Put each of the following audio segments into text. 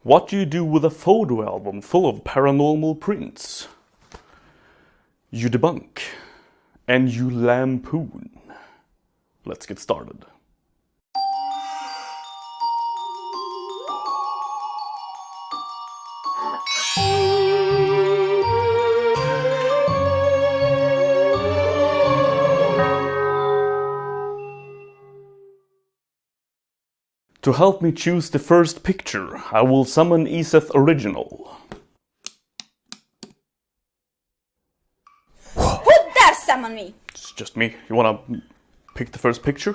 What do you do with a photo album full of paranormal prints? You debunk. And you lampoon. Let's get started. To help me choose the first picture, I will summon Iseth Original. Who dare summon me? It's just me. You wanna pick the first picture?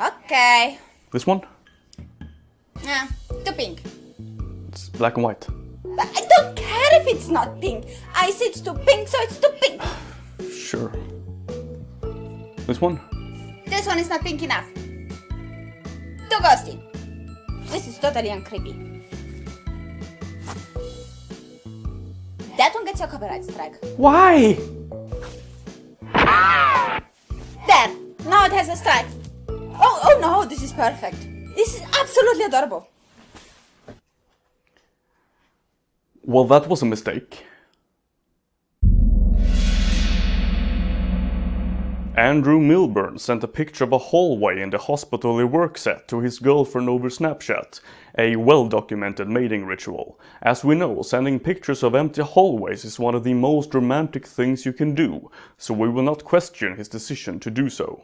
Okay. This one? Too pink. It's black and white. But I don't care if it's not pink. I say it's too pink, so it's too pink. Sure. This one? This one is not pink enough. Too ghosty. This is totally uncreepy. That one gets your copyright strike. Why? There! Now it has a strike. Oh no, this is perfect. This is absolutely adorable. Well, that was a mistake. Andrew Milburn sent a picture of a hallway in the hospital he works at to his girlfriend over Snapchat, a well-documented mating ritual. As we know, sending pictures of empty hallways is one of the most romantic things you can do, so we will not question his decision to do so.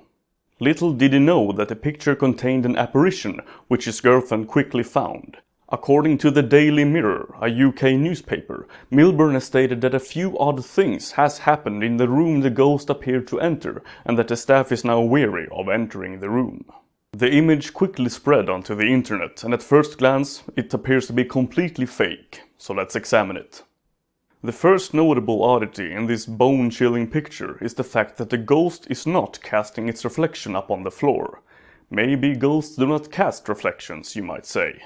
Little did he know that the picture contained an apparition, which his girlfriend quickly found. According to the Daily Mirror, a UK newspaper, Milburn has stated that a few odd things has happened in the room the ghost appeared to enter, and that the staff is now wary of entering the room. The image quickly spread onto the internet, and at first glance it appears to be completely fake, so let's examine it. The first notable oddity in this bone-chilling picture is the fact that the ghost is not casting its reflection up on the floor. Maybe ghosts do not cast reflections, you might say.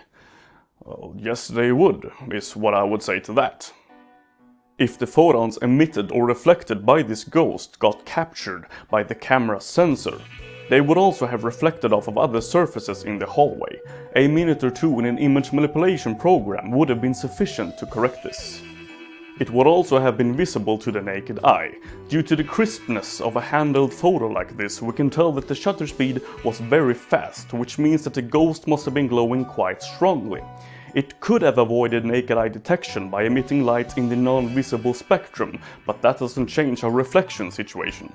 Well, yes, they would, is what I would say to that. If the photons emitted or reflected by this ghost got captured by the camera's sensor, they would also have reflected off of other surfaces in the hallway. A minute or two in an image manipulation program would have been sufficient to correct this. It would also have been visible to the naked eye. Due to the crispness of a handheld photo like this, we can tell that the shutter speed was very fast, which means that the ghost must have been glowing quite strongly. It could have avoided naked eye detection by emitting light in the non-visible spectrum, but that doesn't change our reflection situation.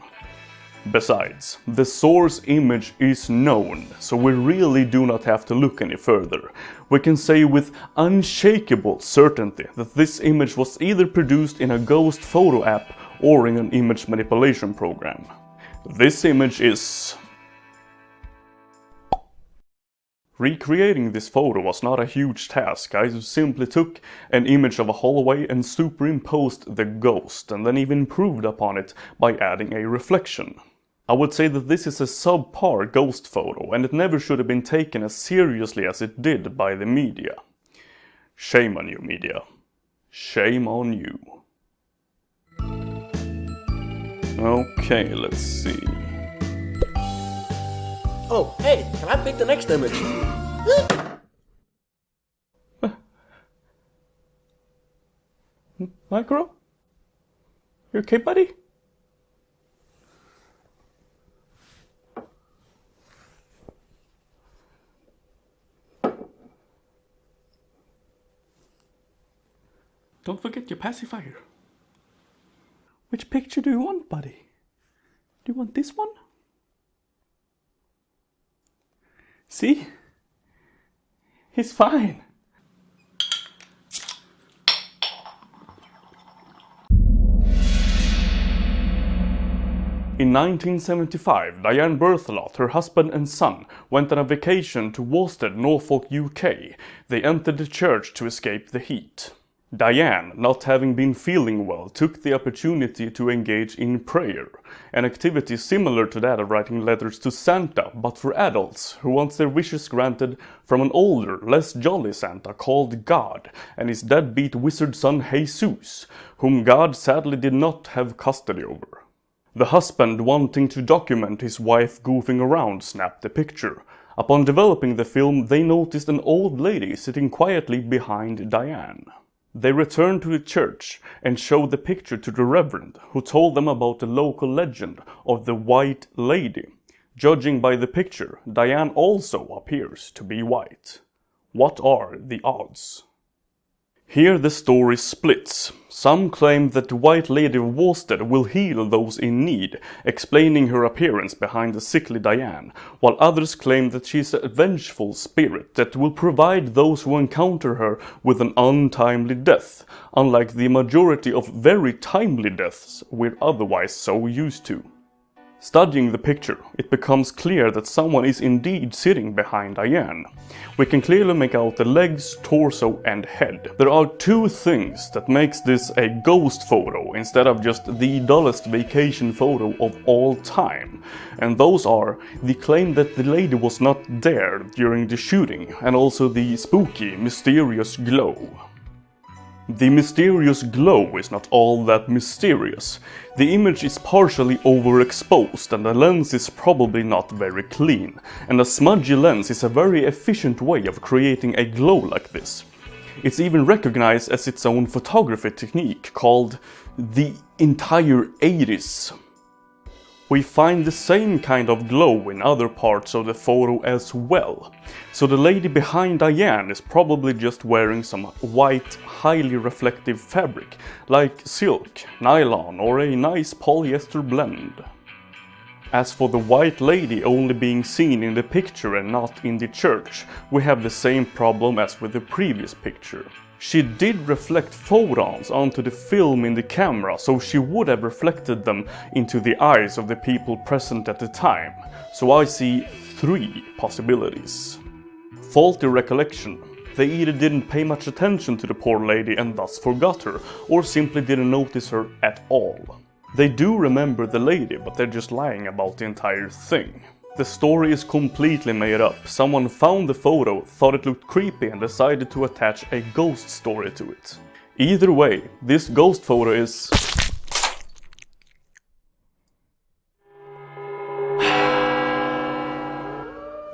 Besides, the source image is known, so we really do not have to look any further. We can say with unshakable certainty that this image was either produced in a ghost photo app or in an image manipulation program. This image is... Recreating this photo was not a huge task. I simply took an image of a hallway and superimposed the ghost, and then even improved upon it by adding a reflection. I would say that this is a subpar ghost photo, and it never should have been taken as seriously as it did by the media. Shame on you, media. Shame on you. Okay, let's see. Oh, hey, can I pick the next image? Micro? You okay, buddy? Don't forget your pacifier. Which picture do you want, buddy? Do you want this one? See? He's fine. In 1975, Diane Berthelot, her husband and son, went on a vacation to Worcester, Norfolk, UK. They entered the church to escape the heat. Diane, not having been feeling well, took the opportunity to engage in prayer, an activity similar to that of writing letters to Santa, but for adults who want their wishes granted from an older, less jolly Santa called God and his deadbeat wizard son Jesus, whom God sadly did not have custody over. The husband, wanting to document his wife goofing around, snapped a picture. Upon developing the film, they noticed an old lady sitting quietly behind Diane. They returned to the church and showed the picture to the reverend, who told them about the local legend of the White Lady. Judging by the picture, Diane also appears to be white. What are the odds? Here the story splits. Some claim that the White Lady of Worsted will heal those in need, explaining her appearance behind the sickly Diane, while others claim that she is a vengeful spirit that will provide those who encounter her with an untimely death, unlike the majority of very timely deaths we're otherwise so used to. Studying the picture, it becomes clear that someone is indeed sitting behind Diane. We can clearly make out the legs, torso and head. There are two things that makes this a ghost photo instead of just the dullest vacation photo of all time. And those are the claim that the lady was not there during the shooting, and also the spooky, mysterious glow. The mysterious glow is not all that mysterious. The image is partially overexposed and the lens is probably not very clean, and a smudgy lens is a very efficient way of creating a glow like this. It's even recognized as its own photography technique called the entire 80s. We find the same kind of glow in other parts of the photo as well. So the lady behind Diane is probably just wearing some white, highly reflective fabric, like silk, nylon or a nice polyester blend. As for the White Lady only being seen in the picture and not in the church, we have the same problem as with the previous picture. She did reflect photons onto the film in the camera, so she would have reflected them into the eyes of the people present at the time. So I see three possibilities. Faulty recollection. They either didn't pay much attention to the poor lady and thus forgot her, or simply didn't notice her at all. They do remember the lady, but they're just lying about the entire thing. The story is completely made up. Someone found the photo, thought it looked creepy and decided to attach a ghost story to it. Either way, this ghost photo is...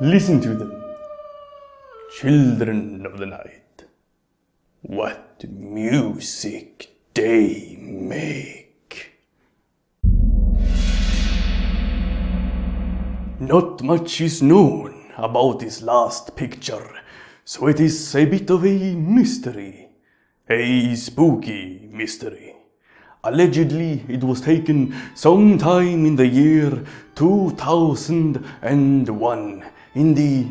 Listen to them. Children of the night. What music they make. Not much is known about this last picture, so it is a bit of a mystery. A spooky mystery. Allegedly, it was taken sometime in the year 2001 in the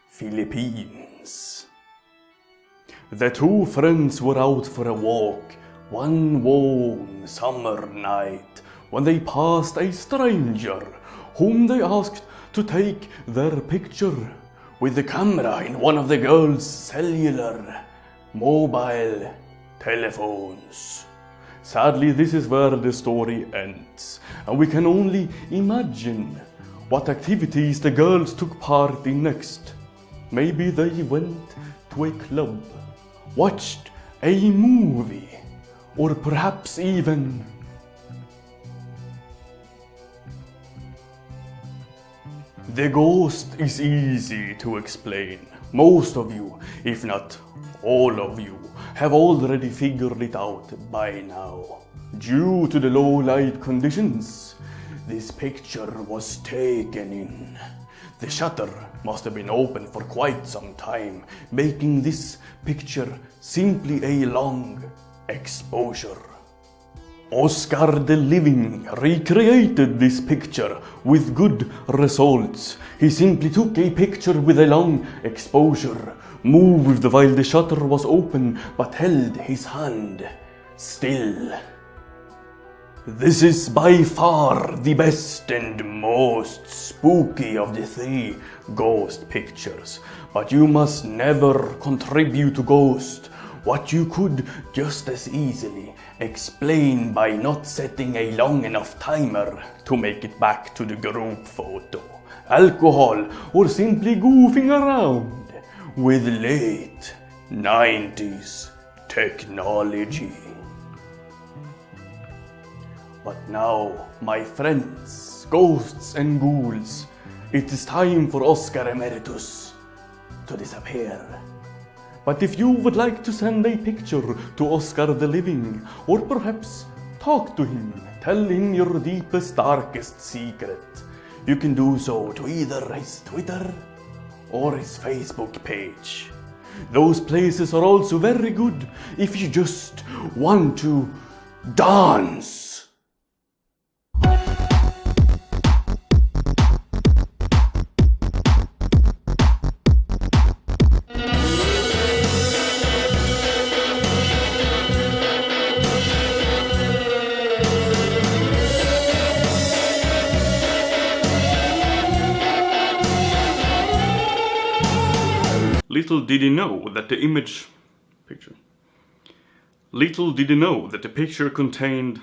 Philippines. The two friends were out for a walk one warm summer night when they passed a stranger whom they asked to take their picture with the camera in one of the girls' cellular mobile telephones. Sadly, this is where the story ends, and we can only imagine what activities the girls took part in next. Maybe they went to a club, watched a movie, or perhaps even... The ghost is easy to explain. Most of you, if not all of you, have already figured it out by now. Due to the low light conditions, this picture was taken in. The shutter must have been open for quite some time, making this picture simply a long exposure. Oskar the Living recreated this picture with good results. He simply took a picture with a long exposure, moved while the shutter was open, but held his hand still. This is by far the best and most spooky of the three ghost pictures, but you must never contribute to ghost what you could just as easily explain by not setting a long enough timer to make it back to the group photo, alcohol, or simply goofing around with late 90s technology. But now, my friends, ghosts and ghouls, It is time for Oskar Emeritus to disappear. But if you would like to send a picture to Oskar the Living, or perhaps talk to him, tell him your deepest, darkest secret, you can do so to either his Twitter or his Facebook page. Those places are also very good if you just want to dance. Little did he know that the Little did he know that the picture contained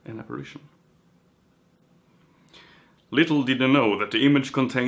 an apparition. Little did he know that the image contained